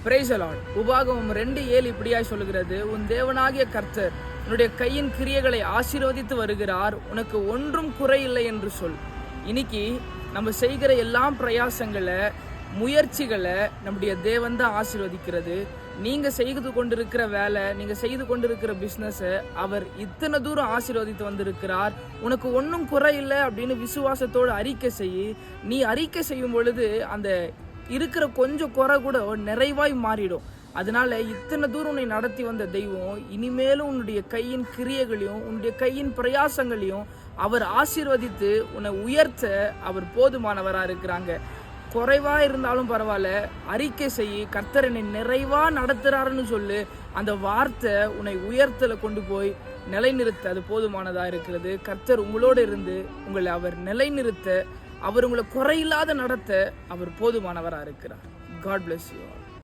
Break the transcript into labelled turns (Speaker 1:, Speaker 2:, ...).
Speaker 1: Praise the Lord. உபாகமம் 2:7 இப்படியாய் சொல்லுகிறது, உன் தேவனாகிய கர்த்தர் உன்னுடைய கையின் கிரியைகளை ஆசீர்வதித்து வருகிறார், உனக்கு ஒன்றும் குறையில்லை என்று சொல். இன்னைக்கு நம்ம செய்கிற எல்லா பிரயாசங்களை, முயற்சிகளை நம்முடைய தேவன் தான் ஆசீர்வதிக்கிறது. நீங்கள் செய்து கொண்டிருக்கிற வேலை, நீங்கள் செய்து கொண்டிருக்கிற பிஸ்னஸை அவர் இத்தனை தூரம் ஆசீர்வதித்து வந்திருக்கிறார், உனக்கு ஒன்றும் குறையில்லை அப்படின்னு விசுவாசத்தோடு அறிக்கை செய்யி. நீ அறிக்கை செய்யும் பொழுது அந்த இருக்கிற கொஞ்சம் குறை கூட நிறைவாய் மாறிடும். அதனால இத்தனை தூரம் உன்னை நடத்தி வந்த தெய்வம் இனிமேலும் உன்னுடைய கையின் கிரியைகளையும் உன்னுடைய கையின் பிரயாசங்களையும் அவர் ஆசீர்வதித்து உன்னை உயர்த்த அவர் போதுமானவராக இருக்கிறாங்க. குறைவா இருந்தாலும் பரவாயில்ல, அறிக்கை செய்யி, கர்த்தர் என்னை நிறைவா நடத்துறாருன்னு சொல்லு. அந்த வார்த்தை உன்னை உயர்த்தல கொண்டு போய் நிலைநிறுத்த அது போதுமானதா இருக்கிறது. கர்த்தர் உங்களோடு இருந்து உங்களை அவர் நிலைநிறுத்த, அவர் உங்களை குறையில்லாத நடத்த அவர் போதுமானவராக இருக்கிறார். God bless you all.